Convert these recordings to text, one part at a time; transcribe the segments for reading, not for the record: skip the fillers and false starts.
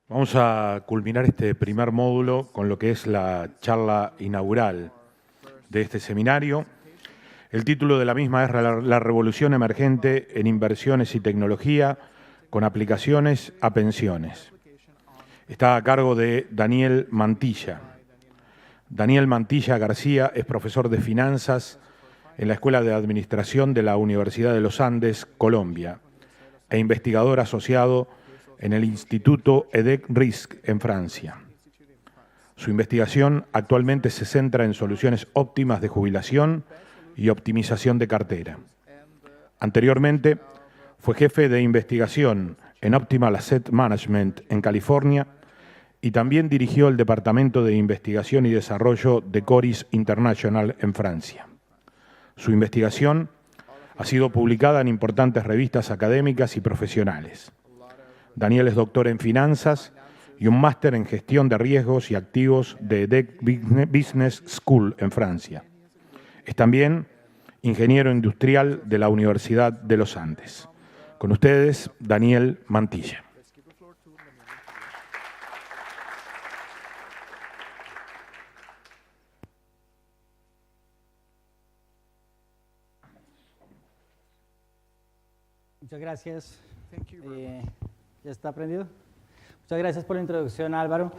Vamos a culminar este primer módulo con lo que es la charla inaugural de este seminario. El título de la misma es La revolución emergente en inversiones y tecnología con aplicaciones a pensiones. Está a cargo de Daniel Mantilla. Daniel Mantilla García es profesor de finanzas en la Escuela de Administración de la Universidad de los Andes, Colombia, e investigador asociado en el Instituto EDEC-RISC en Francia. Su investigación actualmente se centra en soluciones óptimas de jubilación y optimización de cartera. Anteriormente, fue jefe de investigación en Optimal Asset Management en California y también dirigió el Departamento de Investigación y Desarrollo de Coris International en Francia. Su investigación ha sido publicada en importantes revistas académicas y profesionales. Daniel es doctor en finanzas y un máster en gestión de riesgos y activos de EDEC Business School en Francia. Es también ingeniero industrial de la Universidad de los Andes. Con ustedes, Daniel Mantilla. Muchas gracias. ¿Ya está aprendido? Muchas gracias por la introducción, Álvaro.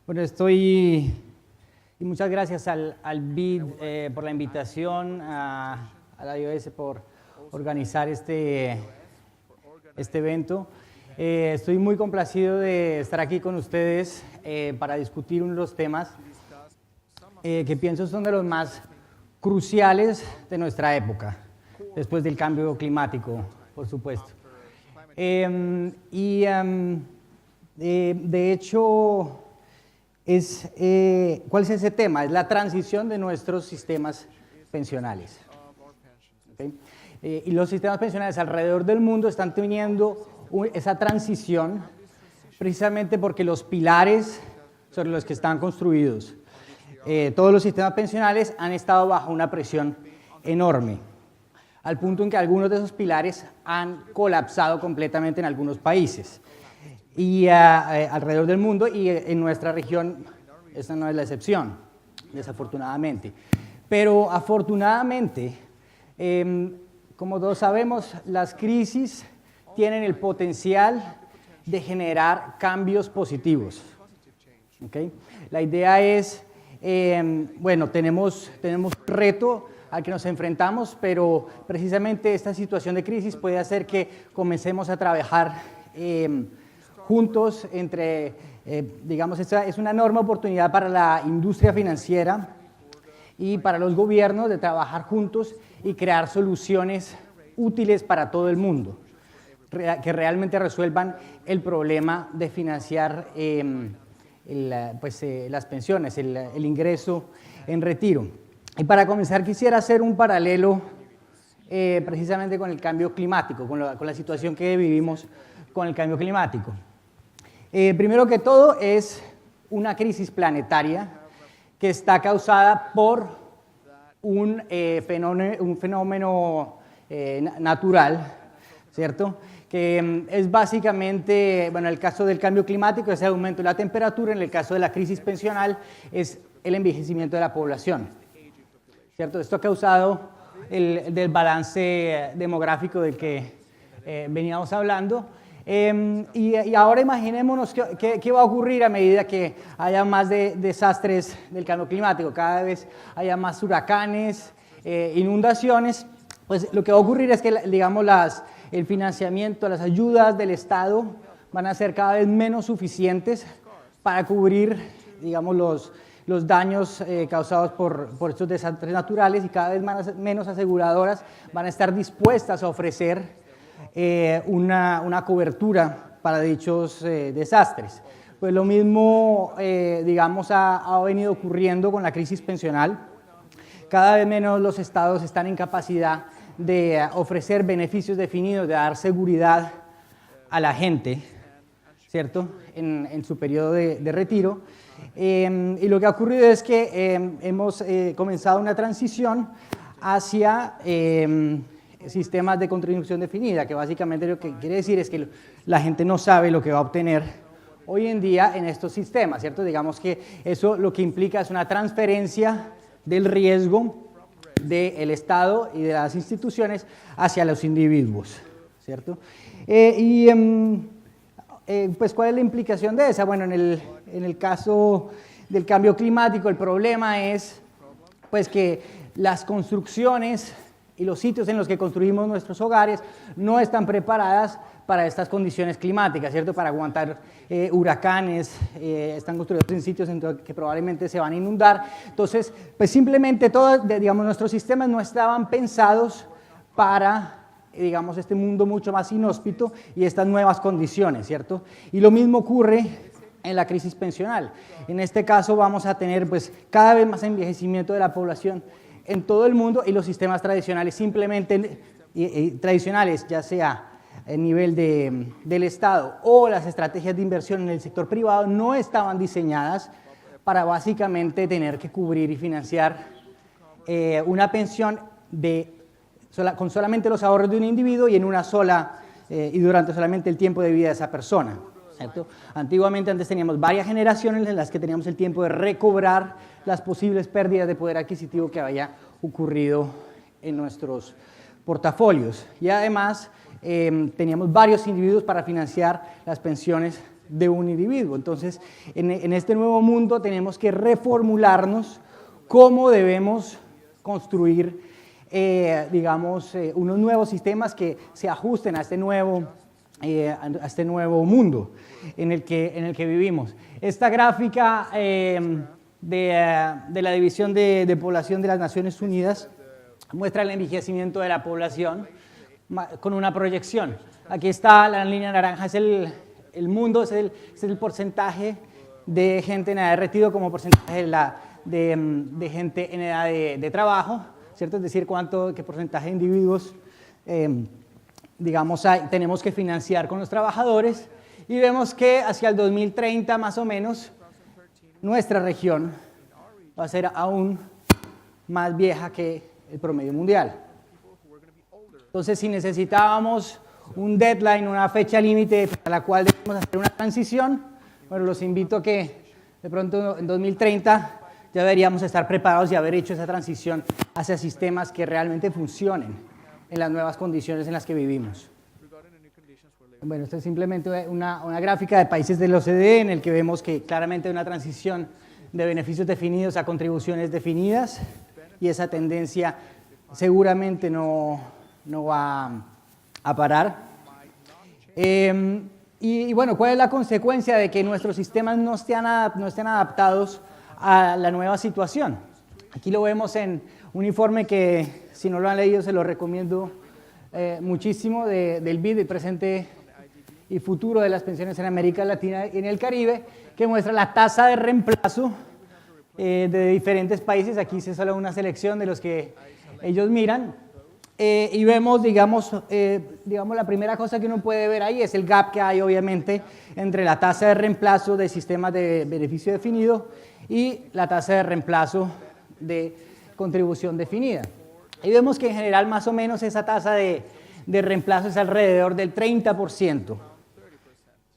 Bueno, y muchas gracias al BID por la invitación, a la IOS por organizar este evento. Estoy muy complacido de estar aquí con ustedes para discutir uno de los temas que pienso son de los más cruciales de nuestra época, después del cambio climático, por supuesto. De hecho, ¿cuál es ese tema? Es la transición de nuestros sistemas pensionales. ¿Okay? Y los sistemas pensionales alrededor del mundo están teniendo esa transición precisamente porque los pilares sobre los que están construidos, todos los sistemas pensionales han estado bajo una presión enorme, al punto en que algunos de esos pilares han colapsado completamente en algunos países y alrededor del mundo, y en nuestra región esta no es la excepción, desafortunadamente. Pero afortunadamente, como todos sabemos, las crisis tienen el potencial de generar cambios positivos. ¿Okay? La idea es, bueno, tenemos un reto al que nos enfrentamos, pero precisamente esta situación de crisis puede hacer que comencemos a trabajar juntos digamos, esta es una enorme oportunidad para la industria financiera y para los gobiernos de trabajar juntos y crear soluciones útiles para todo el mundo, que realmente resuelvan el problema de financiar las pensiones, el ingreso en retiro. Y para comenzar quisiera hacer un paralelo precisamente con el cambio climático, con la situación que vivimos con el cambio climático. Primero que todo es una crisis planetaria que está causada por un fenómeno natural, ¿cierto? Que es básicamente, bueno, en el caso del cambio climático es el aumento de la temperatura, en el caso de la crisis pensional es el envejecimiento de la población, ¿cierto? Esto ha causado el desbalance demográfico del que veníamos hablando. Y ahora imaginémonos qué va a ocurrir a medida que haya más desastres del cambio climático, cada vez haya más huracanes, inundaciones. Pues lo que va a ocurrir es que, digamos, el financiamiento, las ayudas del Estado van a ser cada vez menos suficientes para cubrir, digamos, los daños causados por estos desastres naturales, y cada vez menos aseguradoras van a estar dispuestas a ofrecer una cobertura para dichos desastres. Pues lo mismo, digamos, ha venido ocurriendo con la crisis pensional. Cada vez menos los estados están en capacidad de ofrecer beneficios definidos, de dar seguridad a la gente, ¿cierto?, en su periodo de retiro. Y lo que ha ocurrido es que hemos comenzado una transición hacia sistemas de contribución definida, que básicamente lo que quiere decir es que la gente no sabe lo que va a obtener hoy en día en estos sistemas, ¿cierto? Digamos que eso lo que implica es una transferencia del riesgo del Estado y de las instituciones hacia los individuos, ¿cierto? Pues, ¿cuál es la implicación de esa? Bueno, en el caso del cambio climático, el problema es pues, que las construcciones y los sitios en los que construimos nuestros hogares no están preparadas para estas condiciones climáticas, ¿cierto? Para aguantar huracanes, están construidos en sitios en que probablemente se van a inundar. Entonces, pues simplemente todos, digamos, nuestros sistemas no estaban pensados para, digamos, este mundo mucho más inhóspito y estas nuevas condiciones, ¿cierto? Y lo mismo ocurre en la crisis pensional. En este caso vamos a tener pues cada vez más envejecimiento de la población en todo el mundo y los sistemas tradicionales simplemente, tradicionales, ya sea a nivel del Estado o las estrategias de inversión en el sector privado, no estaban diseñadas para básicamente tener que cubrir y financiar una pensión con solamente los ahorros de un individuo y en una sola y durante solamente el tiempo de vida de esa persona, ¿cierto? Antiguamente, antes teníamos varias generaciones en las que teníamos el tiempo de recobrar las posibles pérdidas de poder adquisitivo que había ocurrido en nuestros portafolios. Y además, teníamos varios individuos para financiar las pensiones de un individuo. Entonces, en este nuevo mundo tenemos que reformularnos cómo debemos construir, digamos, unos nuevos sistemas que se ajusten a este nuevo mundo en el que vivimos. Esta gráfica de la División de Población de las Naciones Unidas muestra el envejecimiento de la población con una proyección. Aquí está la línea naranja, es el mundo, es el porcentaje de gente en edad de retiro como porcentaje de gente en edad de trabajo, ¿cierto? Es decir, qué porcentaje de individuos digamos, tenemos que financiar con los trabajadores, y vemos que hacia el 2030 más o menos nuestra región va a ser aún más vieja que el promedio mundial. Entonces, si necesitábamos un deadline, una fecha límite para la cual debemos hacer una transición, bueno, los invito a que de pronto en 2030 ya deberíamos estar preparados y haber hecho esa transición hacia sistemas que realmente funcionen en las nuevas condiciones en las que vivimos. Bueno, esto es simplemente una gráfica de países del OCDE en el que vemos que claramente hay una transición de beneficios definidos a contribuciones definidas, y esa tendencia seguramente no va a parar. Y bueno, ¿cuál es la consecuencia de que nuestros sistemas no estén adaptados a la nueva situación? Aquí lo vemos en un informe que, si no lo han leído, se lo recomiendo muchísimo, del BID, el presente y futuro de las pensiones en América Latina y en el Caribe, que muestra la tasa de reemplazo de diferentes países. Aquí hice solo una selección de los que ellos miran, y vemos, digamos, la primera cosa que uno puede ver ahí es el gap que hay, obviamente, entre la tasa de reemplazo de sistemas de beneficio definido y la tasa de reemplazo de contribución definida. Y vemos que en general más o menos esa tasa de reemplazo es alrededor del 30%,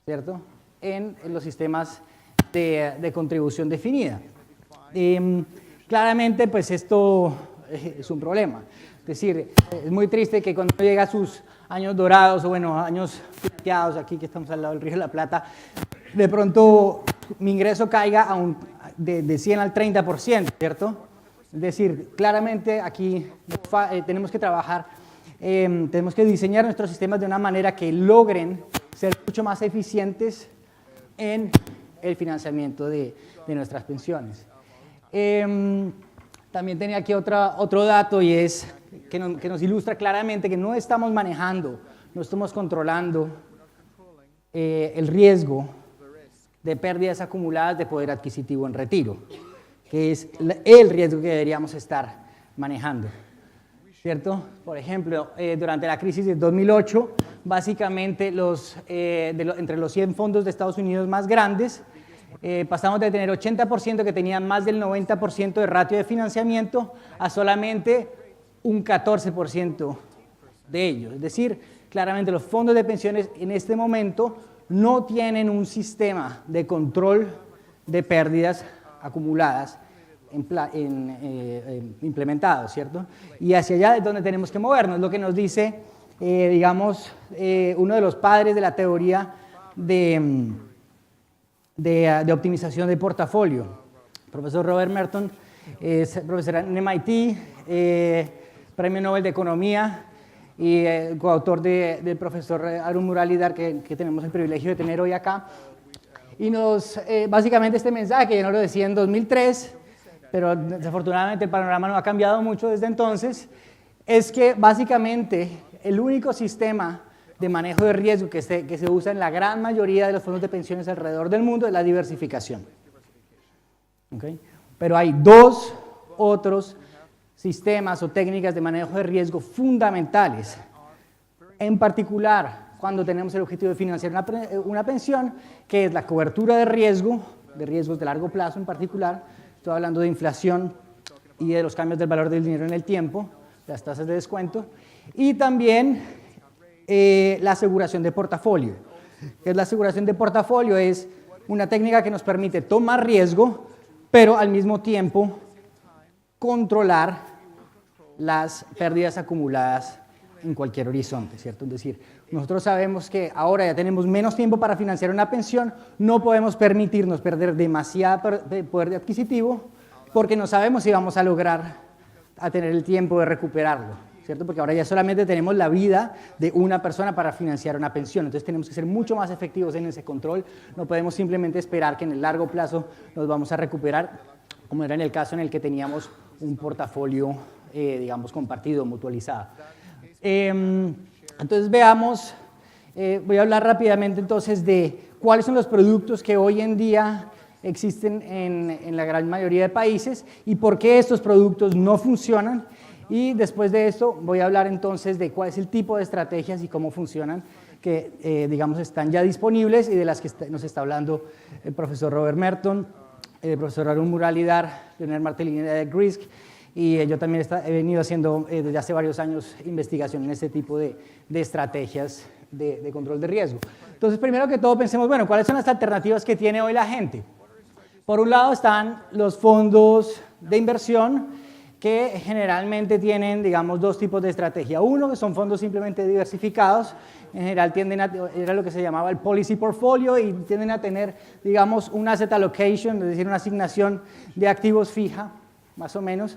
¿cierto? En los sistemas de contribución definida. Claramente, pues esto es un problema. Es decir, es muy triste que cuando uno llega a sus años dorados, o bueno, años plateados, aquí que estamos al lado del Río de la Plata, de pronto mi ingreso caiga de 100 al 30%, ¿cierto? Es decir, claramente aquí tenemos que trabajar, tenemos que diseñar nuestros sistemas de una manera que logren ser mucho más eficientes en el financiamiento de nuestras pensiones. También tenía aquí otro dato, y es que nos ilustra claramente que no estamos manejando, no estamos controlando el riesgo de pérdidas acumuladas de poder adquisitivo en retiro, que es el riesgo que deberíamos estar manejando, ¿cierto? Por ejemplo, durante la crisis de 2008, básicamente entre los 100 fondos de Estados Unidos más grandes, pasamos de tener 80% que tenían más del 90% de ratio de financiamiento a solamente un 14% de ellos. Es decir, claramente los fondos de pensiones en este momento no tienen un sistema de control de pérdidas acumuladas implementado, ¿cierto? Y hacia allá es donde tenemos que movernos, lo que nos dice, digamos, uno de los padres de la teoría de optimización de portafolio. El profesor Robert Merton es profesor en MIT, Premio Nobel de Economía y coautor del profesor Arun Muralidhar, que tenemos el privilegio de tener hoy acá. Y básicamente este mensaje, que yo no lo decía en 2003, pero desafortunadamente el panorama no ha cambiado mucho desde entonces, es que básicamente el único sistema de manejo de riesgo que se usa en la gran mayoría de los fondos de pensiones alrededor del mundo es la diversificación. ¿Okay? Pero hay dos otros sistemas o técnicas de manejo de riesgo fundamentales, en particular cuando tenemos el objetivo de financiar una pensión, que es la cobertura de riesgos de largo plazo en particular. Estoy hablando de inflación y de los cambios del valor del dinero en el tiempo, las tasas de descuento, y también la aseguración de portafolio. ¿Qué es la aseguración de portafolio? Es una técnica que nos permite tomar riesgo, pero al mismo tiempo controlar las pérdidas acumuladas en cualquier horizonte, ¿cierto? Es decir, nosotros sabemos que ahora ya tenemos menos tiempo para financiar una pensión, no podemos permitirnos perder demasiado poder adquisitivo porque no sabemos si vamos a lograr tener el tiempo de recuperarlo, ¿cierto? Porque ahora ya solamente tenemos la vida de una persona para financiar una pensión, entonces tenemos que ser mucho más efectivos en ese control, no podemos simplemente esperar que en el largo plazo nos vamos a recuperar, como era en el caso en el que teníamos un portafolio, digamos, compartido, mutualizado. Entonces veamos, voy a hablar rápidamente entonces de cuáles son los productos que hoy en día existen en la gran mayoría de países y por qué estos productos no funcionan, y después de esto voy a hablar entonces de cuál es el tipo de estrategias y cómo funcionan que digamos están ya disponibles y de las que nos está hablando el profesor Robert Merton, el profesor Arun Muralidhar, Leonard Martellini de Egrisk, y yo también he venido haciendo desde hace varios años investigación en este tipo de estrategias de control de riesgo. Entonces, primero que todo pensemos, bueno, ¿cuáles son las alternativas que tiene hoy la gente? Por un lado están los fondos de inversión que generalmente tienen, digamos, dos tipos de estrategia. Uno, que son fondos simplemente diversificados, en general era lo que se llamaba el policy portfolio y tienden a tener, digamos, un asset allocation, es decir, una asignación de activos fija, más o menos.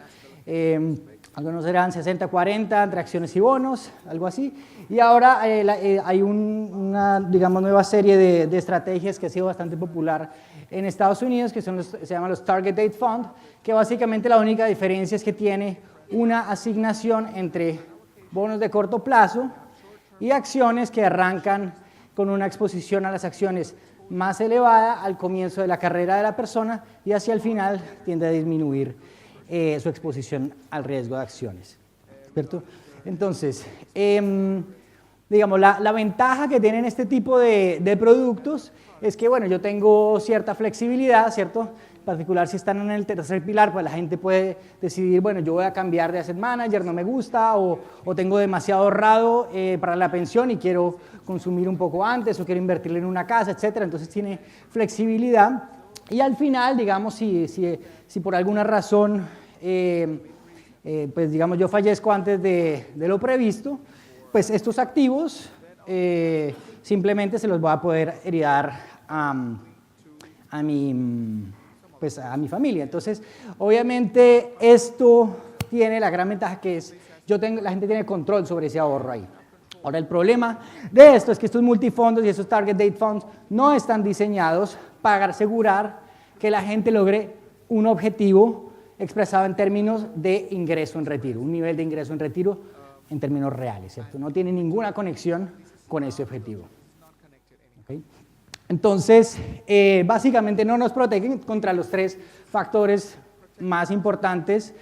Algunos eran 60-40 entre acciones y bonos, algo así. Y ahora hay una, digamos, nueva serie de estrategias que ha sido bastante popular en Estados Unidos, que se llaman los Target Date Fund, que básicamente la única diferencia es que tiene una asignación entre bonos de corto plazo y acciones que arrancan con una exposición a las acciones más elevada al comienzo de la carrera de la persona y hacia el final tiende a disminuir su exposición al riesgo de acciones, ¿cierto? Entonces, digamos, la ventaja que tienen este tipo de productos es que, bueno, yo tengo cierta flexibilidad, ¿cierto? En particular, si están en el tercer pilar, pues la gente puede decidir, bueno, yo voy a cambiar de asset manager, no me gusta, o tengo demasiado ahorrado para la pensión y quiero consumir un poco antes, o quiero invertirlo en una casa, etcétera. Entonces tiene flexibilidad. Y al final, digamos, si por alguna razón, pues digamos, yo fallezco antes de lo previsto, pues estos activos simplemente se los voy a poder heredar a mi familia. Entonces, obviamente, esto tiene la gran ventaja que es, la gente tiene control sobre ese ahorro ahí. Ahora, el problema de esto es que estos multifondos y estos Target Date Funds no están diseñados para asegurar que la gente logre un objetivo expresado en términos de ingreso en retiro, un nivel de ingreso en retiro en términos reales, ¿cierto? No tiene ninguna conexión con ese objetivo. ¿Okay? Entonces, básicamente no nos protegen contra los tres factores más importantes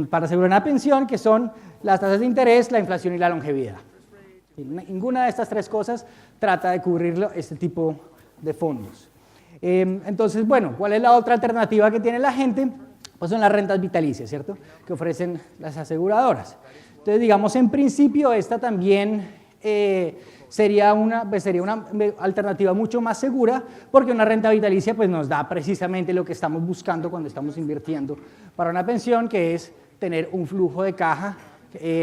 para asegurar una pensión, que son las tasas de interés, la inflación y la longevidad. Ninguna de estas tres cosas trata de cubrir este tipo de fondos. Entonces, bueno, ¿cuál es la otra alternativa que tiene la gente? Pues son las rentas vitalicias, ¿cierto? Que ofrecen las aseguradoras. Entonces, digamos, en principio, esta también sería una alternativa mucho más segura, porque una renta vitalicia pues, nos da precisamente lo que estamos buscando cuando estamos invirtiendo para una pensión, que es tener un flujo de caja,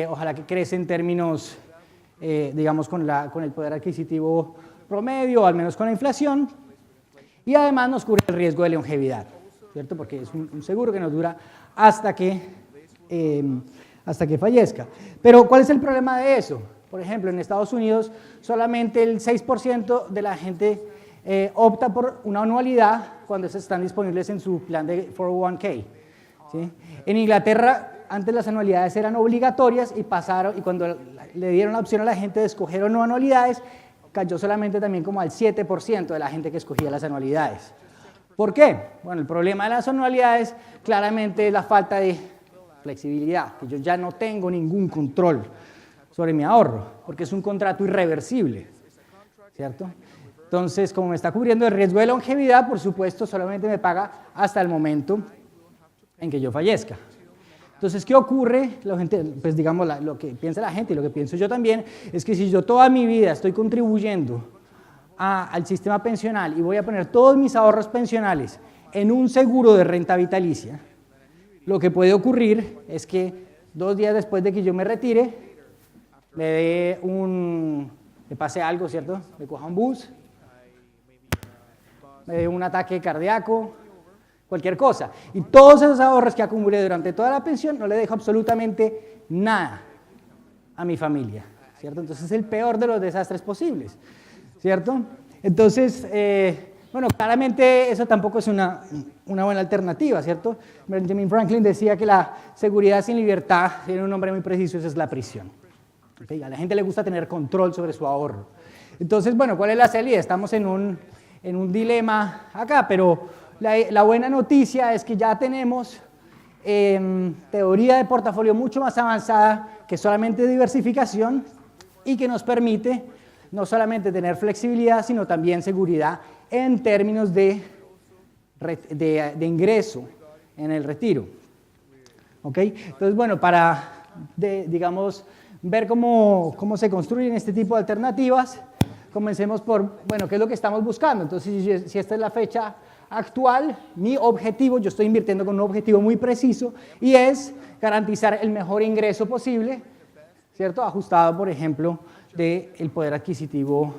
ojalá que crece en términos, digamos, con el poder adquisitivo promedio, o al menos con la inflación, y además nos cubre el riesgo de longevidad, ¿cierto? Porque es un seguro que nos dura hasta que fallezca. Pero, ¿cuál es el problema de eso? Por ejemplo, en Estados Unidos solamente el 6% de la gente opta por una anualidad cuando están disponibles en su plan de 401k. ¿Sí? En Inglaterra, antes las anualidades eran obligatorias y cuando le dieron la opción a la gente de escoger o no anualidades, cayó solamente también como al 7% de la gente que escogía las anualidades. ¿Por qué? Bueno, el problema de las anualidades claramente es la falta de flexibilidad, que yo ya no tengo ningún control sobre mi ahorro, porque es un contrato irreversible, ¿cierto? Entonces, como me está cubriendo el riesgo de longevidad, por supuesto, solamente me paga hasta el momento en que yo fallezca. Entonces, ¿qué ocurre? La gente, pues digamos, lo que piensa la gente y lo que pienso yo también, es que si yo toda mi vida estoy contribuyendo al sistema pensional y voy a poner todos mis ahorros pensionales en un seguro de renta vitalicia, lo que puede ocurrir es que 2 días después de que yo me retire, me pase algo, ¿cierto? Me coja un bus, me dé un ataque cardíaco, cualquier cosa. Y todos esos ahorros que acumulé durante toda la pensión no le dejo absolutamente nada a mi familia, ¿cierto? Entonces es el peor de los desastres posibles, ¿cierto? Entonces, bueno, claramente eso tampoco es una buena alternativa, ¿cierto? Benjamin Franklin decía que la seguridad sin libertad, tiene un nombre muy preciso, esa es la prisión. ¿Okay? A la gente le gusta tener control sobre su ahorro. Entonces, bueno, ¿cuál es la salida? Estamos en un dilema acá, pero la buena noticia es que ya tenemos teoría de portafolio mucho más avanzada que solamente diversificación y que nos permite no solamente tener flexibilidad, sino también seguridad en términos de ingreso en el retiro. ¿Ok? Entonces, bueno, para, digamos, ver cómo se construyen este tipo de alternativas, comencemos por, bueno, ¿qué es lo que estamos buscando? Entonces, si esta es la fecha actual, mi objetivo, yo estoy invirtiendo con un objetivo muy preciso y es garantizar el mejor ingreso posible, ¿cierto? Ajustado, por ejemplo, del poder adquisitivo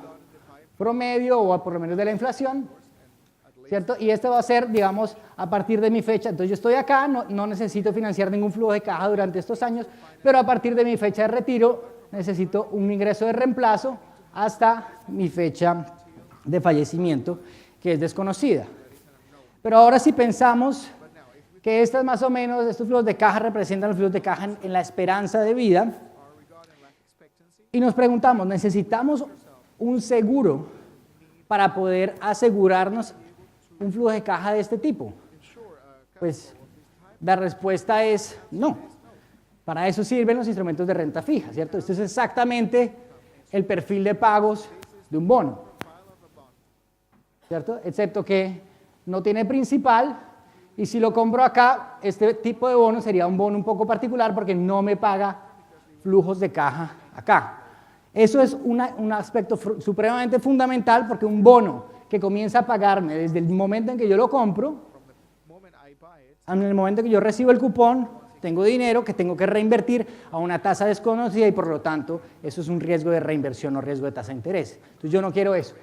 promedio o por lo menos de la inflación, ¿cierto? Y esto va a ser, digamos, a partir de mi fecha. Entonces yo estoy acá, no necesito financiar ningún flujo de caja durante estos años, pero a partir de mi fecha de retiro necesito un ingreso de reemplazo hasta mi fecha de fallecimiento, que es desconocida. Pero ahora si pensamos que estos flujos de caja representan los flujos de caja en la esperanza de vida, y nos preguntamos, ¿necesitamos un seguro para poder asegurarnos un flujo de caja de este tipo? Pues la respuesta es no. Para eso sirven los instrumentos de renta fija, ¿cierto? Esto es exactamente el perfil de pagos de un bono, ¿cierto? Excepto que no tiene principal y si lo compro acá, este tipo de bono sería un bono un poco particular porque no me paga flujos de caja acá. Eso es un aspecto supremamente fundamental porque un bono que comienza a pagarme desde el momento en que yo lo compro, en el momento en que yo recibo el cupón, tengo dinero que tengo que reinvertir a una tasa desconocida y por lo tanto eso es un riesgo de reinversión o riesgo de tasa de interés. Entonces yo no quiero eso.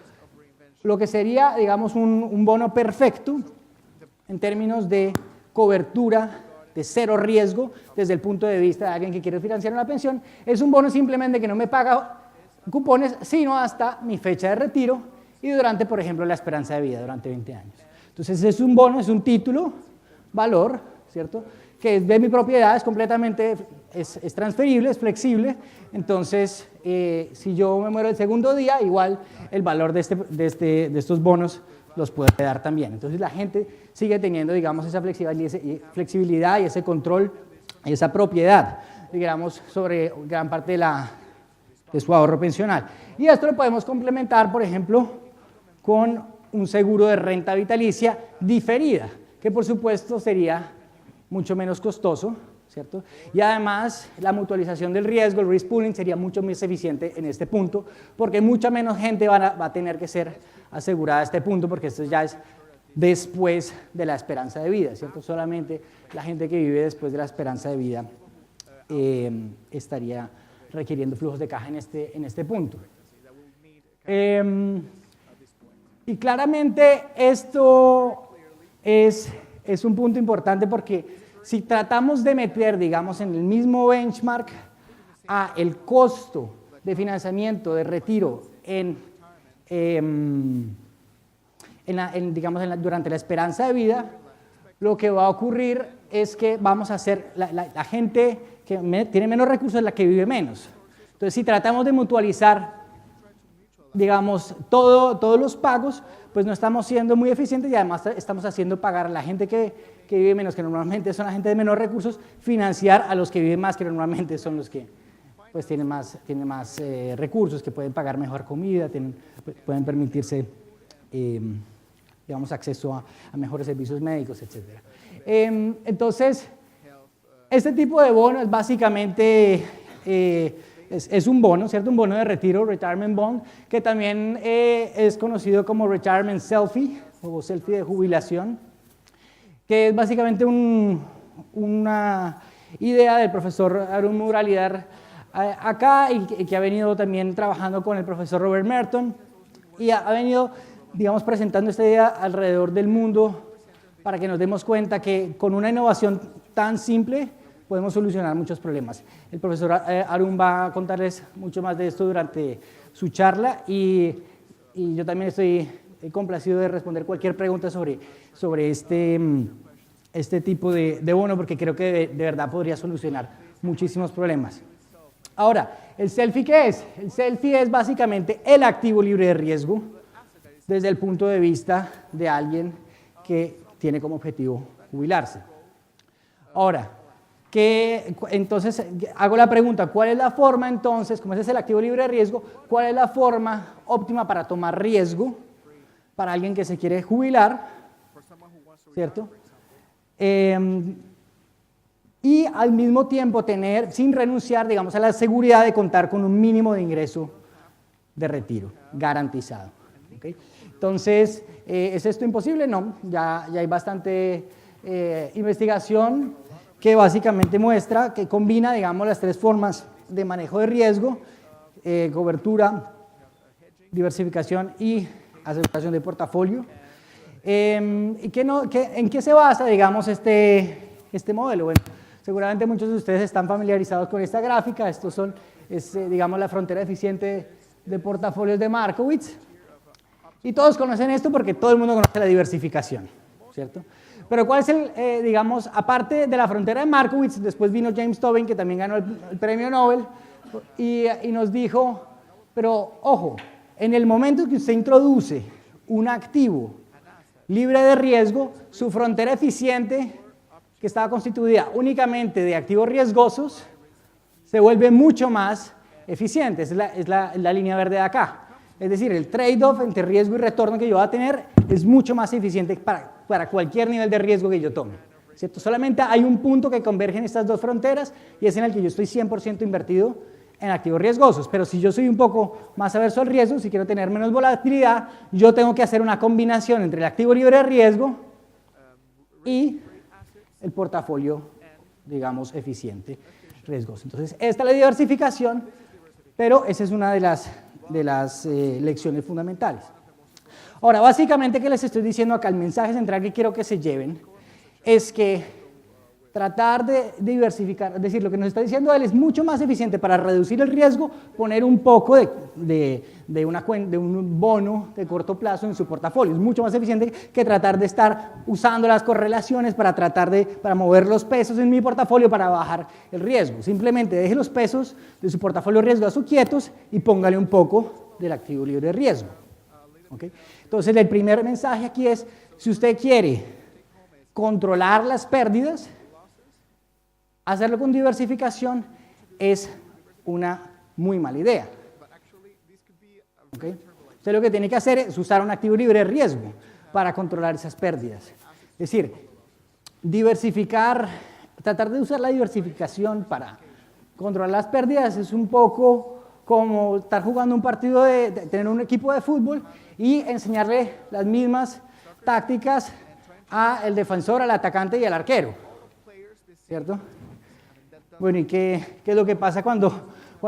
Lo que sería, digamos, un bono perfecto en términos de cobertura de cero riesgo desde el punto de vista de alguien que quiere financiar una pensión, es un bono simplemente que no me paga cupones, sino hasta mi fecha de retiro y durante, por ejemplo, la esperanza de vida, durante 20 años. Entonces es un bono, es un título, valor, ¿cierto?, que es de mi propiedad, es completamente, es transferible, es flexible, entonces si yo me muero el segundo día, igual el valor de estos bonos los puede dar también. Entonces la gente sigue teniendo, digamos, esa flexibilidad y ese control y esa propiedad, digamos, sobre gran parte de su ahorro pensional. Y esto lo podemos complementar, por ejemplo, con un seguro de renta vitalicia diferida, que por supuesto sería mucho menos costoso, ¿cierto? Y además, la mutualización del riesgo, el risk pooling, sería mucho más eficiente en este punto, porque mucha menos gente va a tener que ser asegurada a este punto, porque esto ya es después de la esperanza de vida, ¿cierto? Solamente la gente que vive después de la esperanza de vida estaría requiriendo flujos de caja en este punto. Y claramente esto es un punto importante porque si tratamos de meter, digamos, en el mismo benchmark a el costo de financiamiento de retiro durante la esperanza de vida, lo que va a ocurrir es que vamos a hacer, la gente que tiene menos recursos es la que vive menos. Entonces, si tratamos de mutualizar, digamos, todos los pagos, pues no estamos siendo muy eficientes y además estamos haciendo pagar a la gente que vive menos, que normalmente son la gente de menos recursos, financiar a los que viven más, que normalmente son los que pues, tienen más recursos, que pueden pagar mejor comida, pueden permitirse, digamos, acceso a mejores servicios médicos, etc. Entonces, este tipo de bono es básicamente... es un bono, ¿cierto? Un bono de retiro, retirement bond, que también es conocido como retirement selfie o selfie de jubilación, que es básicamente una idea del profesor Arun Muralidhar acá y que ha venido también trabajando con el profesor Robert Merton y ha venido, digamos, presentando esta idea alrededor del mundo para que nos demos cuenta que con una innovación tan simple podemos solucionar muchos problemas. El profesor Arun va a contarles mucho más de esto durante su charla y yo también estoy complacido de responder cualquier pregunta sobre este tipo de bono porque creo que de verdad podría solucionar muchísimos problemas. Ahora, ¿el selfie qué es? El selfie es básicamente el activo libre de riesgo desde el punto de vista de alguien que tiene como objetivo jubilarse. Ahora, entonces hago la pregunta, ¿cuál es la forma entonces, como ese es el activo libre de riesgo, cuál es la forma óptima para tomar riesgo para alguien que se quiere jubilar, ¿cierto? Y al mismo tiempo tener, sin renunciar, digamos, a la seguridad de contar con un mínimo de ingreso de retiro garantizado. ¿Okay? Entonces, ¿es esto imposible? No, ya hay bastante investigación que básicamente muestra que combina, digamos, las tres formas de manejo de riesgo, cobertura, diversificación y aseguración de portafolio. ¿En qué se basa, digamos, este modelo? Bueno, seguramente muchos de ustedes están familiarizados con esta gráfica. Estos digamos, la frontera eficiente de portafolios de Markowitz. Y todos conocen esto porque todo el mundo conoce la diversificación, ¿cierto? Pero ¿cuál es digamos, aparte de la frontera de Markowitz, después vino James Tobin, que también ganó el premio Nobel, y nos dijo, pero ojo, en el momento que usted introduce un activo libre de riesgo, su frontera eficiente, que estaba constituida únicamente de activos riesgosos, se vuelve mucho más eficiente. Esa es la línea verde de acá. Es decir, el trade-off entre riesgo y retorno que yo voy a tener es mucho más eficiente para cualquier nivel de riesgo que yo tome, ¿cierto? Solamente hay un punto que convergen estas dos fronteras y es en el que yo estoy 100% invertido en activos riesgosos. Pero si yo soy un poco más averso al riesgo, si quiero tener menos volatilidad, yo tengo que hacer una combinación entre el activo libre de riesgo y el portafolio, digamos, eficiente riesgoso. Entonces, esta es la diversificación, pero esa es una de las lecciones fundamentales. Ahora, básicamente, ¿qué les estoy diciendo acá? El mensaje central que quiero que se lleven es que tratar de diversificar, es decir, lo que nos está diciendo él es mucho más eficiente para reducir el riesgo, poner un poco de un bono de corto plazo en su portafolio. Es mucho más eficiente que tratar de estar usando las correlaciones para mover los pesos en mi portafolio para bajar el riesgo. Simplemente deje los pesos de su portafolio riesgoso quietos y póngale un poco del activo libre de riesgo. ¿Okay? Entonces, el primer mensaje aquí es, si usted quiere controlar las pérdidas, hacerlo con diversificación es una muy mala idea. ¿Okay? Usted lo que tiene que hacer es usar un activo libre de riesgo para controlar esas pérdidas. Es decir, diversificar tratar de usar la diversificación para controlar las pérdidas es un poco como estar jugando un partido de tener un equipo de fútbol y enseñarle las mismas tácticas al defensor, al atacante y al arquero, ¿cierto? Bueno, ¿y qué es lo que pasa cuando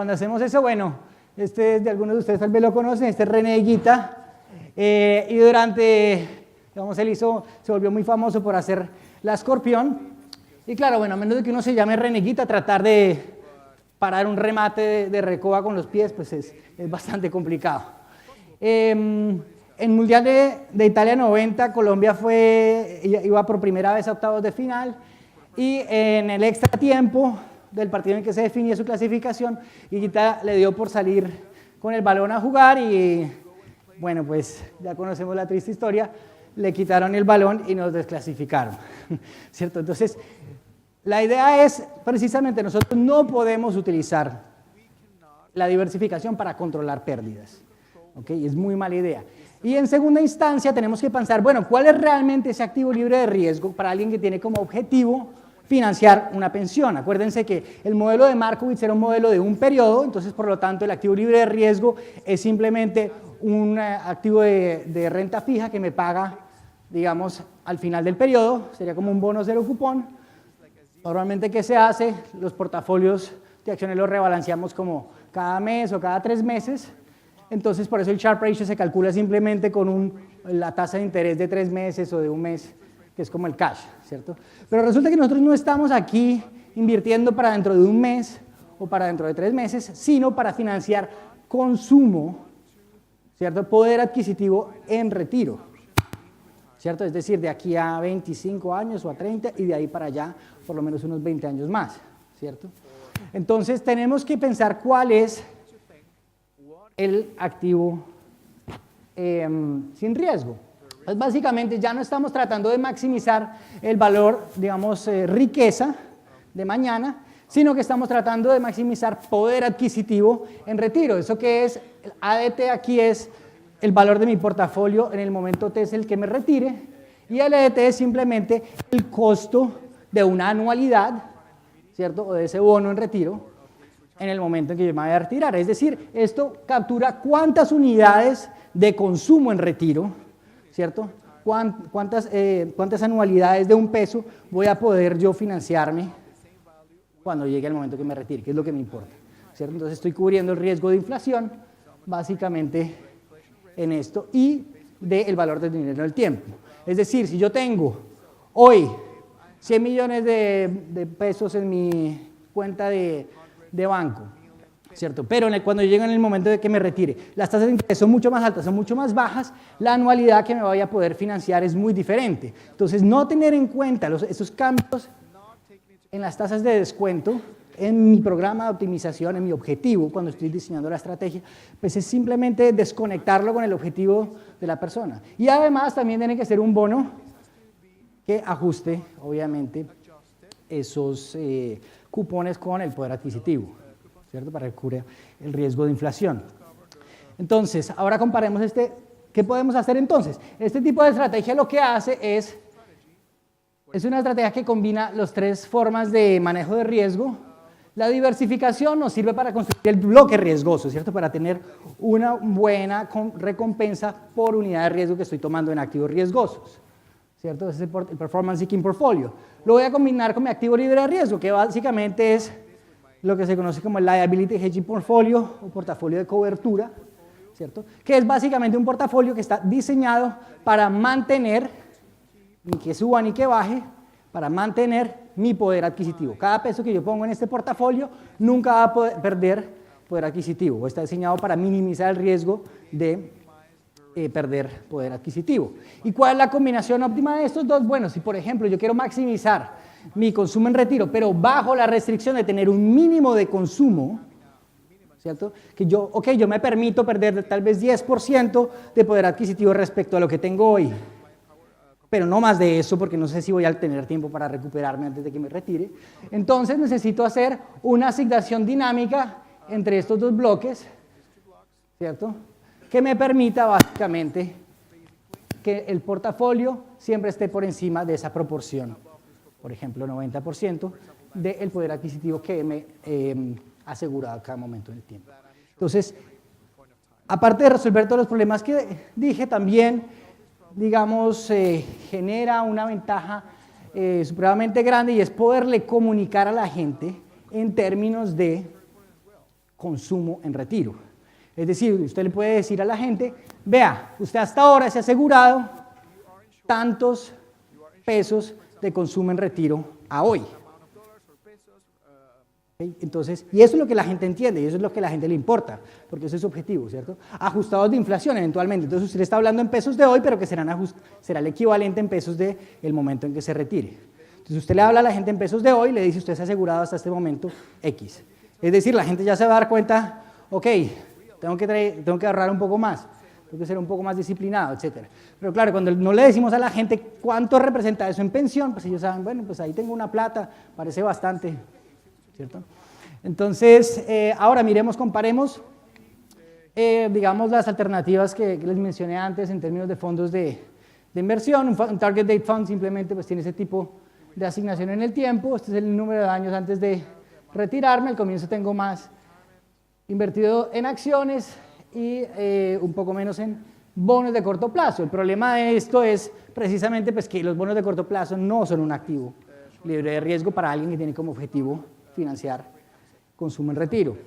hacemos eso? Bueno, de algunos de ustedes tal vez lo conocen, este es René Higuita, y digamos, se volvió muy famoso por hacer la escorpión, y claro, bueno, a menos de que uno se llame René Higuita, tratar de parar un remate de recoba con los pies, pues es bastante complicado. En Mundial de Italia 90, Colombia iba por primera vez a octavos de final, y en el extra tiempo del partido en que se definía su clasificación, Higuita le dio por salir con el balón a jugar y, bueno, pues ya conocemos la triste historia, le quitaron el balón y nos desclasificaron, ¿cierto? Entonces, la idea es, precisamente, nosotros no podemos utilizar la diversificación para controlar pérdidas, ¿ok? Es muy mala idea. Y en segunda instancia tenemos que pensar, bueno, ¿cuál es realmente ese activo libre de riesgo para alguien que tiene como objetivo financiar una pensión? Acuérdense que el modelo de Markowitz era un modelo de un periodo, entonces por lo tanto el activo libre de riesgo es simplemente un activo de renta fija que me paga, digamos, al final del periodo, sería como un bono cero cupón. Normalmente, ¿qué se hace? Los portafolios de acciones los rebalanceamos como cada mes o cada 3 meses, entonces por eso el Sharpe ratio se calcula simplemente con la tasa de interés de 3 meses o de un mes, que es como el cash, ¿cierto? Pero resulta que nosotros no estamos aquí invirtiendo para dentro de un mes o para dentro de 3 meses, sino para financiar consumo, ¿cierto? Poder adquisitivo en retiro, ¿cierto? Es decir, de aquí a 25 años o a 30 y de ahí para allá por lo menos unos 20 años más, ¿cierto? Entonces tenemos que pensar cuál es el activo sin riesgo. Pues básicamente ya no estamos tratando de maximizar el valor, digamos, riqueza de mañana, sino que estamos tratando de maximizar poder adquisitivo en retiro. Eso que es, el ADT aquí es el valor de mi portafolio en el momento T es el que me retire, y el EDT es simplemente el costo de una anualidad, ¿cierto? O de ese bono en retiro en el momento en que yo me vaya a retirar. Es decir, esto captura cuántas unidades de consumo en retiro, ¿cierto? ¿Cuántas anualidades de $1 voy a poder yo financiarme cuando llegue el momento que me retire? ¿Qué es lo que me importa? ¿Cierto? Entonces estoy cubriendo el riesgo de inflación, básicamente en esto, y del valor del dinero en el tiempo. Es decir, si yo tengo hoy 100 millones de pesos en mi cuenta de banco, ¿cierto? Pero cuando llegue en el momento de que me retire, las tasas de interés son mucho más altas, son mucho más bajas, la anualidad que me vaya a poder financiar es muy diferente. Entonces, no tener en cuenta esos cambios en las tasas de descuento en mi programa de optimización, en mi objetivo, cuando estoy diseñando la estrategia, pues es simplemente desconectarlo con el objetivo de la persona. Y además también tiene que ser un bono que ajuste, obviamente, esos cupones con el poder adquisitivo, ¿cierto? Para que cubra el riesgo de inflación. Entonces, ahora comparemos ¿qué podemos hacer entonces? Este tipo de estrategia lo que hace es una estrategia que combina las 3 formas de manejo de riesgo. La diversificación nos sirve para construir el bloque riesgoso, ¿cierto? Para tener una buena recompensa por unidad de riesgo que estoy tomando en activos riesgosos, ¿cierto? Ese es el Performance Seeking Portfolio. Lo voy a combinar con mi activo libre de riesgo, que básicamente es lo que se conoce como el Liability Hedging Portfolio o portafolio de cobertura, ¿cierto? Que es básicamente un portafolio que está diseñado para mantener, ni que suba ni que baje, para mantener mi poder adquisitivo. Cada peso que yo pongo en este portafolio nunca va a perder poder adquisitivo, o está diseñado para minimizar el riesgo de perder poder adquisitivo. ¿Y cuál es la combinación óptima de estos dos? Bueno, si por ejemplo yo quiero maximizar mi consumo en retiro, pero bajo la restricción de tener un mínimo de consumo, ¿cierto? Que yo me permito perder tal vez 10% de poder adquisitivo respecto a lo que tengo hoy, pero no más de eso, porque no sé si voy a tener tiempo para recuperarme antes de que me retire. Entonces necesito hacer una asignación dinámica entre estos dos bloques, ¿cierto? Que me permita básicamente que el portafolio siempre esté por encima de esa proporción por ejemplo, 90% del poder adquisitivo que me asegurado a cada momento en el tiempo. Entonces, aparte de resolver todos los problemas que dije, también, digamos, genera una ventaja supremamente grande y es poderle comunicar a la gente en términos de consumo en retiro. Es decir, usted le puede decir a la gente, vea, usted hasta ahora se ha asegurado tantos pesos de consumo en retiro a hoy. Entonces, y eso es lo que la gente entiende, y eso es lo que a la gente le importa, porque eso es su objetivo, ¿cierto? Ajustados de inflación eventualmente. Entonces, usted está hablando en pesos de hoy, pero que será el equivalente en pesos del momento en que se retire. Entonces, usted le habla a la gente en pesos de hoy, le dice, usted se ha asegurado hasta este momento X. Es decir, la gente ya se va a dar cuenta, ok, tengo que ahorrar un poco más, tengo que ser un poco más disciplinado, etc. Pero claro, cuando no le decimos a la gente cuánto representa eso en pensión, pues ellos saben, bueno, pues ahí tengo una plata, parece bastante, ¿cierto? Entonces, ahora comparemos, digamos, las alternativas que les mencioné antes en términos de fondos de inversión. Un Target Date Fund simplemente pues, tiene ese tipo de asignación en el tiempo. Este es el número de años antes de retirarme. Al comienzo tengo más invertido en acciones y un poco menos en bonos de corto plazo. El problema de esto es precisamente pues, que los bonos de corto plazo no son un activo libre de riesgo para alguien que tiene como objetivo financiar consumo en retiro,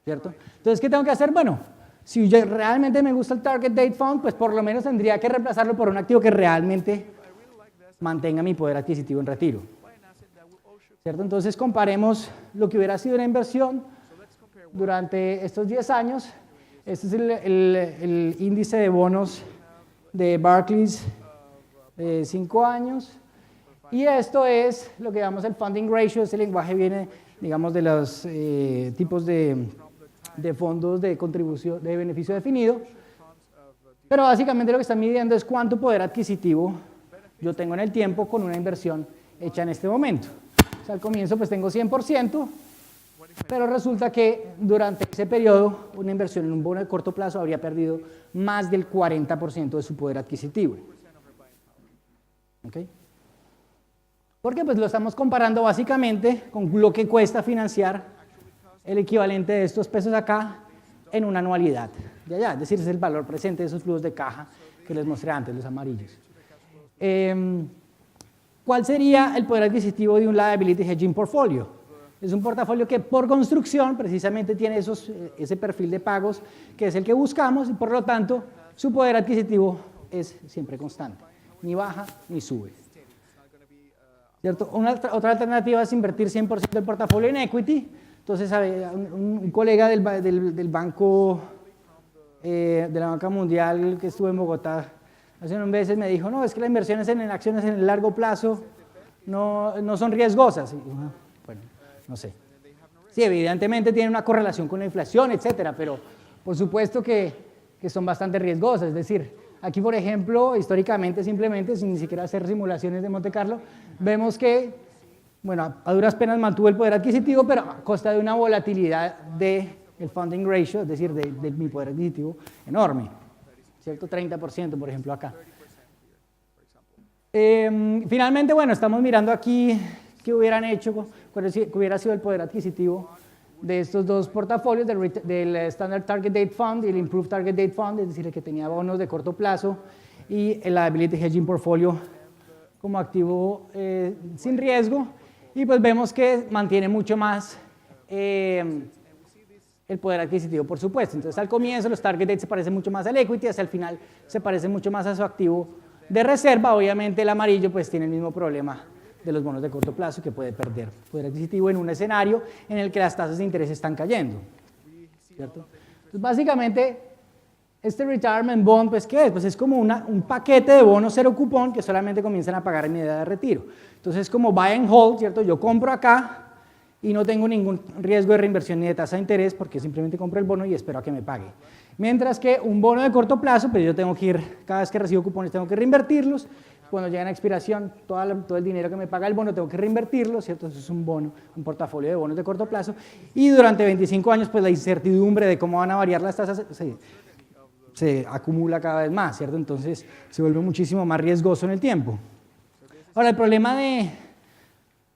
¿cierto? Entonces, ¿qué tengo que hacer? Bueno, si yo realmente me gusta el Target Date Fund, pues por lo menos tendría que reemplazarlo por un activo que realmente mantenga mi poder adquisitivo en retiro, ¿cierto? Entonces, comparemos lo que hubiera sido una inversión durante estos 10 años. Este es el índice de bonos de Barclays de 5 años. Y esto es lo que llamamos el funding ratio. Este lenguaje viene, digamos, de los tipos de fondos de contribución de beneficio definido. Pero básicamente lo que están midiendo es cuánto poder adquisitivo yo tengo en el tiempo con una inversión hecha en este momento. O sea, al comienzo pues tengo 100%, pero resulta que durante ese periodo una inversión en un bono de corto plazo habría perdido más del 40% de su poder adquisitivo. ¿Okay? Porque pues lo estamos comparando básicamente con lo que cuesta financiar el equivalente de estos pesos acá en una anualidad de allá, es decir, es el valor presente de esos flujos de caja que les mostré antes, los amarillos. ¿Cuál sería el poder adquisitivo de un liability hedging portfolio? Es un portafolio que por construcción precisamente tiene ese perfil de pagos que es el que buscamos y por lo tanto su poder adquisitivo es siempre constante, ni baja ni sube. ¿Cierto? Otra alternativa es invertir 100% del portafolio en equity. Entonces, un colega del banco, de la Banca Mundial que estuvo en Bogotá hace unos meses me dijo, no, es que las inversiones en acciones en el largo plazo no son riesgosas. Y, bueno, no sé. Sí, evidentemente tienen una correlación con la inflación, etcétera, pero por supuesto que son bastante riesgosas. Es decir, aquí, por ejemplo, históricamente, simplemente, sin ni siquiera hacer simulaciones de Monte Carlo, vemos que, bueno, a duras penas mantuvo el poder adquisitivo, pero a costa de una volatilidad del funding ratio, es decir, de mi poder adquisitivo, enorme, ¿cierto? 30%, por ejemplo, acá. Finalmente, bueno, estamos mirando aquí qué hubieran hecho, cuál hubiera sido el poder adquisitivo de estos dos portafolios, del Standard Target Date Fund y el Improved Target Date Fund, es decir, el que tenía bonos de corto plazo, y el Liability Hedging Portfolio como activo sin riesgo, y pues vemos que mantiene mucho más el poder adquisitivo, por supuesto. Entonces, al comienzo los Target Dates se parecen mucho más al equity, hacia el final se parecen mucho más a su activo de reserva. Obviamente el amarillo pues tiene el mismo problema de los bonos de corto plazo, que puede perder poder adquisitivo en un escenario en el que las tasas de interés están cayendo, ¿cierto? Entonces, básicamente, este retirement bond, pues, ¿qué es? Pues es como un paquete de bonos cero cupón que solamente comienzan a pagar en mi edad de retiro. Entonces, es como buy and hold, ¿cierto? Yo compro acá y no tengo ningún riesgo de reinversión ni de tasa de interés porque simplemente compro el bono y espero a que me pague. Mientras que un bono de corto plazo, pues yo tengo que ir, cada vez que recibo cupones tengo que reinvertirlos. Cuando llegan a expiración, todo el dinero que me paga el bono tengo que reinvertirlo, ¿cierto? Eso es un bono, un portafolio de bonos de corto plazo. Y durante 25 años, pues la incertidumbre de cómo van a variar las tasas se acumula cada vez más, ¿cierto? Entonces se vuelve muchísimo más riesgoso en el tiempo. Ahora, el problema de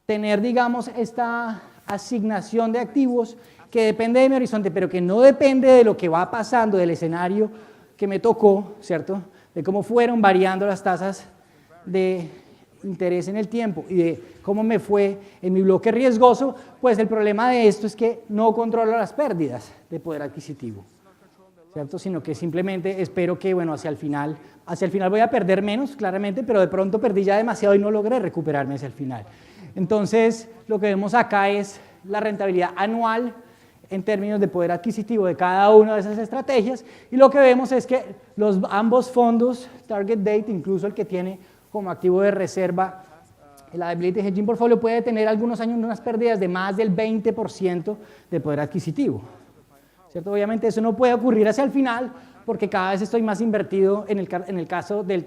tener, digamos, esta asignación de activos que depende de mi horizonte, pero que no depende de lo que va pasando, del escenario que me tocó, ¿cierto? De cómo fueron variando las tasas de interés en el tiempo y de cómo me fue en mi bloque riesgoso, pues el problema de esto es que no controlo las pérdidas de poder adquisitivo, ¿cierto? Sino que simplemente espero que, bueno, hacia el final voy a perder menos, claramente, pero de pronto perdí ya demasiado y no logré recuperarme hacia el final. Entonces, lo que vemos acá es la rentabilidad anual en términos de poder adquisitivo de cada una de esas estrategias, y lo que vemos es que ambos fondos, Target Date, incluso el que tiene como activo de reserva el Liability Hedging Portfolio, puede tener algunos años unas pérdidas de más del 20% de poder adquisitivo, ¿cierto? Obviamente eso no puede ocurrir hacia el final porque cada vez estoy más invertido en el caso del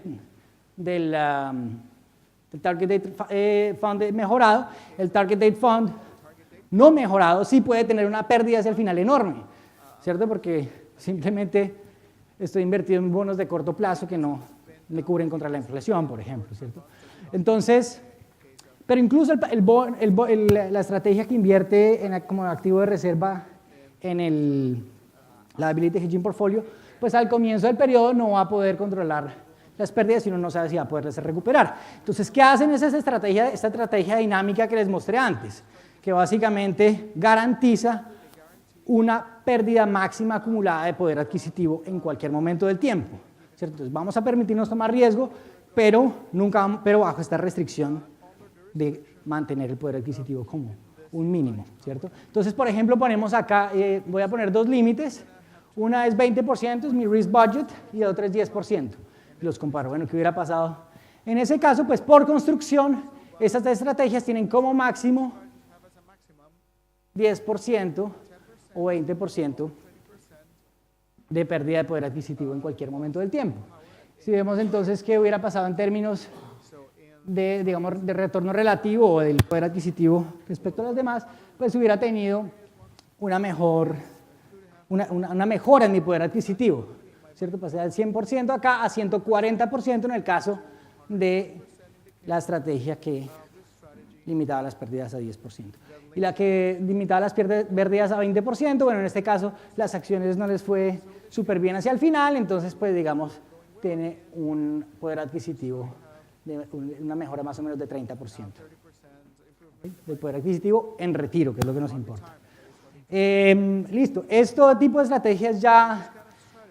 Target Date Fund mejorado. El Target Date Fund no mejorado sí puede tener una pérdida hacia el final enorme, ¿cierto? Porque simplemente estoy invertido en bonos de corto plazo que no me cubren contra la inflación, por ejemplo, ¿cierto? Entonces, pero incluso la estrategia que invierte como activo de reserva en el Liability Hedging Portfolio, pues al comienzo del periodo no va a poder controlar las pérdidas y uno no sabe si va a poderlas recuperar. Entonces, ¿qué hacen esta estrategia dinámica que les mostré antes? Que básicamente garantiza una pérdida máxima acumulada de poder adquisitivo en cualquier momento del tiempo, ¿cierto? Entonces vamos a permitirnos tomar riesgo, pero bajo esta restricción de mantener el poder adquisitivo como un mínimo, ¿cierto? Entonces, por ejemplo, ponemos acá, voy a poner dos límites, una es 20%, es mi risk budget, y la otra es 10%. Los comparo, bueno, ¿qué hubiera pasado? En ese caso, pues por construcción, estas estrategias tienen como máximo 10% o 20% de pérdida de poder adquisitivo en cualquier momento del tiempo. Si vemos entonces qué hubiera pasado en términos de, digamos, de retorno relativo o del poder adquisitivo respecto a las demás, pues hubiera tenido una mejora en mi poder adquisitivo, ¿cierto? Pasé del 100% acá a 140% en el caso de la estrategia que limitaba las pérdidas a 10%. Y la que limitaba las pérdidas a 20%, bueno, en este caso las acciones no les fue súper bien hacia el final, entonces pues digamos tiene un poder adquisitivo, una mejora más o menos de 30%. Del poder adquisitivo en retiro, que es lo que nos importa. Listo, este tipo de estrategias ya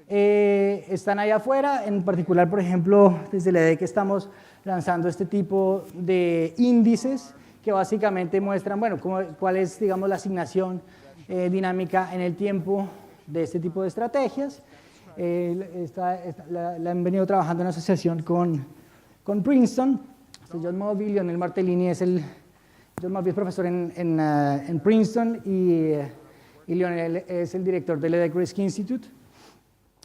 están allá afuera, en particular, por ejemplo, desde la EDEC estamos lanzando este tipo de índices que básicamente muestran, bueno, cuál es, digamos, la asignación dinámica en el tiempo de este tipo de estrategias. La han venido trabajando en asociación con Princeton. John Mulvey, Lionel Martellini John Mulvey es profesor en Princeton y Lionel es el director del EDEC Risk Institute.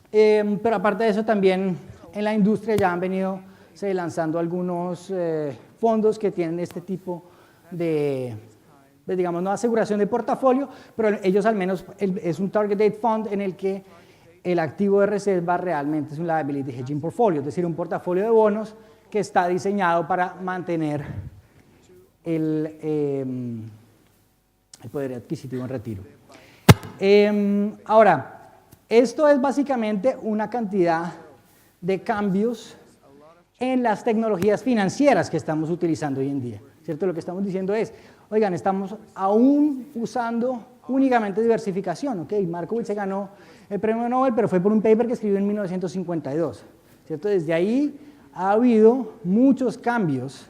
Pero aparte de eso, también en la industria ya han venido lanzando algunos fondos que tienen este tipo de, digamos, no aseguración de portafolio, pero ellos al menos es un Target Date Fund en el que el activo de reserva realmente es un Liability Hedging Portfolio, es decir, un portafolio de bonos que está diseñado para mantener el poder adquisitivo en retiro. Ahora, esto es básicamente una cantidad de cambios en las tecnologías financieras que estamos utilizando hoy en día, ¿cierto? Lo que estamos diciendo es, oigan, estamos aún usando únicamente diversificación, ¿ok? Markowitz se ganó el premio Nobel, pero fue por un paper que escribió en 1952, ¿cierto? Desde ahí ha habido muchos cambios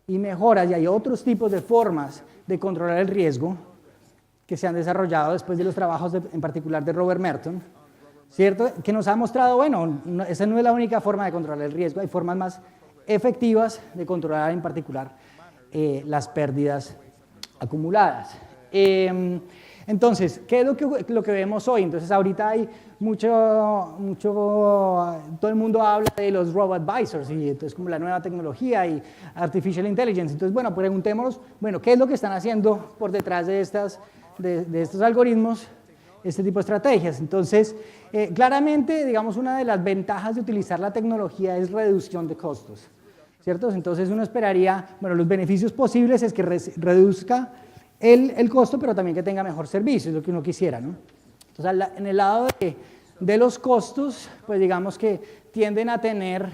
y mejoras, y hay otros tipos de formas de controlar el riesgo que se han desarrollado después de los trabajos, en particular de Robert Merton, ¿cierto? Que nos ha mostrado, bueno, esa no es la única forma de controlar el riesgo, hay formas más efectivas de controlar en particular las pérdidas acumuladas. Entonces, ¿qué es lo que vemos hoy? Entonces, ahorita hay todo el mundo habla de los robo-advisors, y entonces como la nueva tecnología y artificial intelligence. Entonces, bueno, preguntémonos, bueno, ¿qué es lo que están haciendo por detrás de estos algoritmos, este tipo de estrategias? Entonces, claramente, digamos, una de las ventajas de utilizar la tecnología es reducción de costos, ¿cierto? Entonces uno esperaría, bueno, los beneficios posibles es que reduzca el costo, pero también que tenga mejor servicio, es lo que uno quisiera, ¿no? Entonces, en el lado de los costos, pues digamos que tienden a tener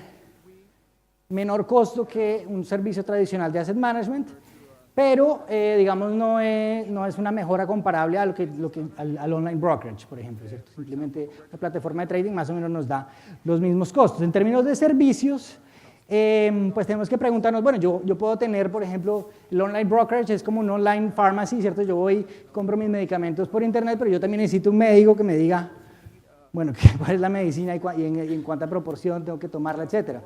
menor costo que un servicio tradicional de asset management, pero digamos no es una mejora comparable a al online brokerage, por ejemplo, ¿cierto? Simplemente la plataforma de trading más o menos nos da los mismos costos. En términos de servicios, pues tenemos que preguntarnos, bueno, yo puedo tener, por ejemplo, el online brokerage es como un online pharmacy, ¿cierto? Yo voy, compro mis medicamentos por internet, pero yo también necesito un médico que me diga, bueno, cuál es la medicina y en cuánta proporción tengo que tomarla, etcétera.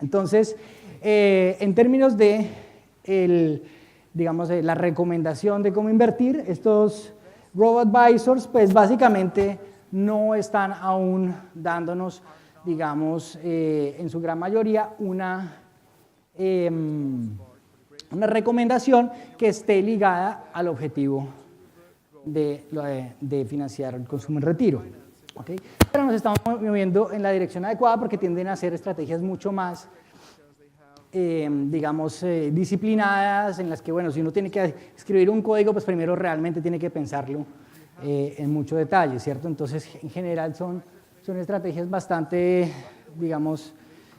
Entonces, en términos de digamos, la recomendación de cómo invertir, estos robo-advisors, pues básicamente no están aún dándonos, digamos, en su gran mayoría una recomendación que esté ligada al objetivo de financiar el consumo en retiro. ¿Okay? Pero nos estamos moviendo en la dirección adecuada porque tienden a ser estrategias mucho más digamos, disciplinadas, en las que, bueno, si uno tiene que escribir un código, pues primero realmente tiene que pensarlo en mucho detalle, ¿cierto? Entonces, en general son estrategias bastante, digamos,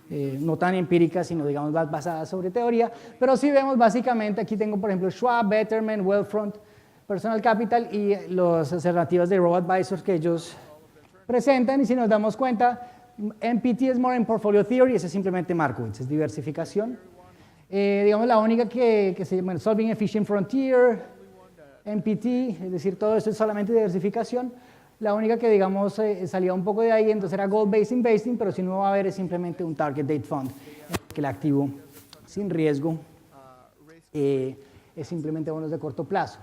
no tan empíricas, sino, digamos, basadas sobre teoría, pero sí vemos básicamente, aquí tengo, por ejemplo, Schwab, Betterment, Wealthfront, Personal Capital y las alternativas de robo-advisors que ellos presentan, y si nos damos cuenta, MPT es more in portfolio theory, ese es simplemente Markowitz, es diversificación. Digamos la única que se llama Solving Efficient Frontier, MPT, es decir, todo esto es solamente diversificación. La única que, digamos, salía un poco de ahí, entonces era Gold-Based Investing, pero si no va a ver es simplemente un Target Date Fund, que el activo sin riesgo es simplemente bonos de corto plazo.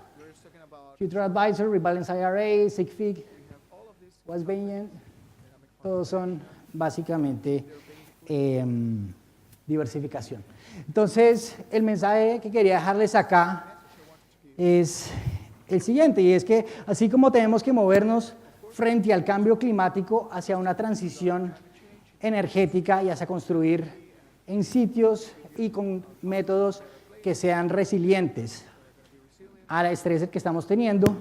Future Advisor, Rebalance IRA, SIGFIG, Westbanyan, todos son básicamente diversificación. Entonces, el mensaje que quería dejarles acá es el siguiente, y es que así como tenemos que movernos frente al cambio climático hacia una transición energética y hacia construir en sitios y con métodos que sean resilientes al estrés que estamos teniendo,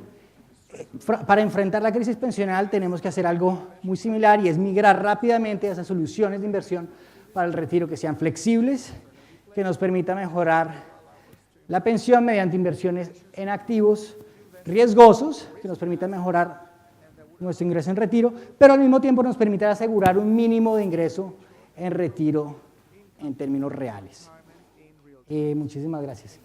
para enfrentar la crisis pensional tenemos que hacer algo muy similar, y es migrar rápidamente a esas soluciones de inversión para el retiro que sean flexibles, que nos permita mejorar la pensión mediante inversiones en activos riesgosos, que nos permitan mejorar nuestro ingreso en retiro, pero al mismo tiempo nos permita asegurar un mínimo de ingreso en retiro en términos reales. Muchísimas gracias.